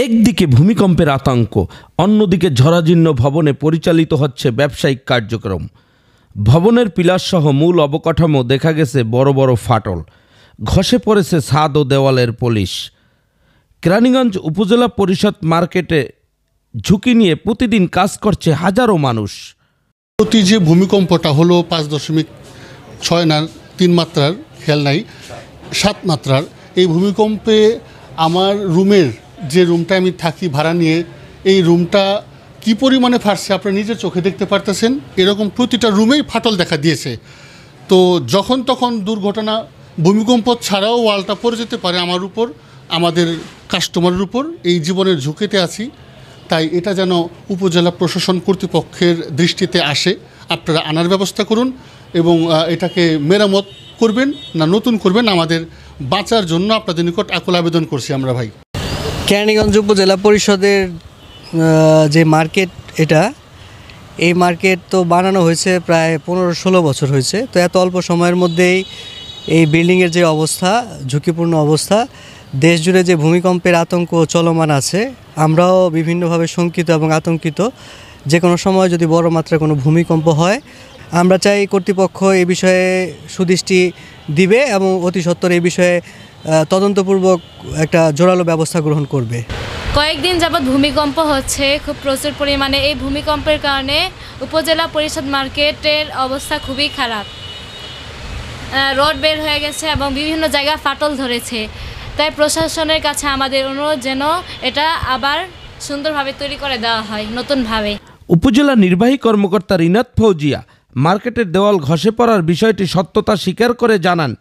একদিকে ভূমিকম্পের আতঙ্ক, অন্যদিকে ঝরাজীর্ণ ভবনে পরিচালিত হচ্ছে ব্যবসায়িক কার্যক্রম। ভবনের পিলারসহ মূল অবকাঠামো দেখা গেছে বড় বড় ফাটল, ঘষে পড়েছে ছাদ ও দেওয়ালের পলিশ। কেরানীগঞ্জ উপজেলা পরিষদ মার্কেটে ঝুঁকি নিয়ে প্রতিদিন কাজ করছে হাজারো মানুষ। প্রতি যে ভূমিকম্পটা হলো 5.6 না 3 মাত্রার, খেয়াল নাই, 7 মাত্রার, এই ভূমিকম্পে আমার যে রুমটা আমি থাকি ভাড়া নিয়ে, এই রুমটা কি পরিমাণে ফাটছে আপনারা নিজের চোখে দেখতে পারতেছেন। এরকম প্রতিটা রুমেই ফাটল দেখা দিয়েছে। তো যখন তখন দুর্ঘটনা, ভূমিকম্প ছাড়াও ওয়ালটা পড়ে যেতে পারে আমার উপর, আমাদের কাস্টমারের উপর। এই জীবনের ঝুঁকিতে আছি, তাই এটা যেন উপজেলা প্রশাসন কর্তৃপক্ষের দৃষ্টিতে আসে, আপনারা আনার ব্যবস্থা করুন এবং এটাকে মেরামত করবেন না নতুন করবেন, আমাদের বাঁচার জন্য আপনাদের নিকট আকুল আবেদন করছি আমরা ভাই। কেরানীগঞ্জ উপজেলা পরিষদের যে মার্কেট, এই মার্কেট তো বানানো হয়েছে প্রায় 15-16 বছর হয়েছে। তো এত অল্প সময়ের মধ্যেই এই বিল্ডিংয়ের যে অবস্থা, ঝুঁকিপূর্ণ অবস্থা, দেশ জুড়ে যে ভূমিকম্পের আতঙ্ক চলমান আছে, আমরাও বিভিন্নভাবে শঙ্কিত এবং আতঙ্কিত। যে কোনো সময় যদি বড় মাত্রায় কোনো ভূমিকম্প হয়, আমরা চাই কর্তৃপক্ষ এই বিষয়ে সুদৃষ্টি দিবে এবং অতি সত্বর এই বিষয়ে তদন্তপূর্বক একটা জোরালো ব্যবস্থা গ্রহণ করবে। কয়েকদিন যাবৎ ভূমিকম্প হচ্ছে খুব প্রচুর পরিমাণে। এই ভূমিকম্পের কারণে উপজেলা পরিষদ মার্কেটের অবস্থা খুবই খারাপ। রড বের হয়ে গেছে এবং বিভিন্ন জায়গায় ফাটল ধরেছে। তাই প্রশাসনের কাছে আমাদের অনুরোধ যেন এটা আবার সুন্দরভাবে তৈরি করে দেওয়া হয় নতুনভাবে। উপজেলা নির্বাহী কর্মকর্তা রিনাত ফৌজিয়া মার্কেটের দেওয়াল ঘষে পড়ার বিষয়টি সত্যতা স্বীকার করে জানান,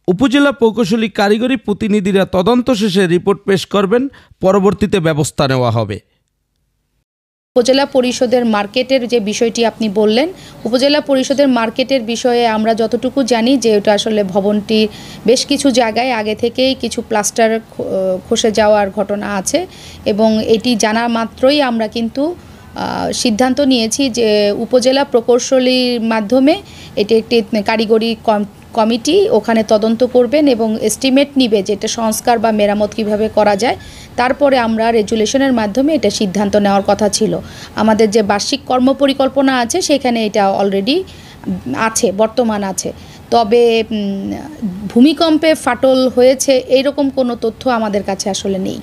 উপজেলা প্রকৌশলী কারিগরি প্রতিনিধিরা তদন্ত শেষে রিপোর্ট পেশ করবেন, পরবর্তীতে ব্যবস্থা নেওয়া হবে। উপজেলা পরিষদের মার্কেটের যে বিষয়টি আপনি বললেন, উপজেলা পরিষদের মার্কেটের বিষয়ে আমরা যতটুকু জানি যে ওটা আসলে ভবনটির বেশ কিছু জায়গায় আগে থেকেই কিছু প্লাস্টার খসে যাওয়ার ঘটনা আছে এবং এটি জানা মাত্রই আমরা কিন্তু সিদ্ধান্ত নিয়েছি যে উপজেলা প্রকৌশলীর মাধ্যমে এটি একটি কারিগরি কমিটি ওখানে তদন্ত করবেন এবং এস্টিমেট নিবে যে এটা সংস্কার বা মেরামত কিভাবে করা যায়। তারপরে আমরা রেজুলেশনের মাধ্যমে এটা সিদ্ধান্ত নেওয়ার কথা ছিল। আমাদের যে বার্ষিক কর্মপরিকল্পনা আছে সেখানে এটা অলরেডি আছে, বর্তমান আছে। তবে ভূমিকম্পে ফাটল হয়েছে এইরকম কোনো তথ্য আমাদের কাছে আসলে নেই।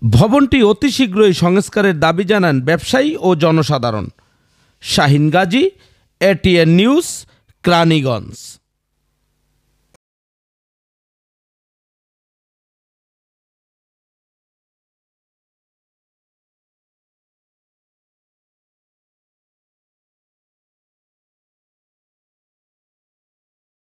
ভবনটি অতি শীঘ্রই সংস্কারের দাবি জানান ব্যবসায়ী ও জনসাধারণ। Shahin Gazi, ATN news, Keraniganj.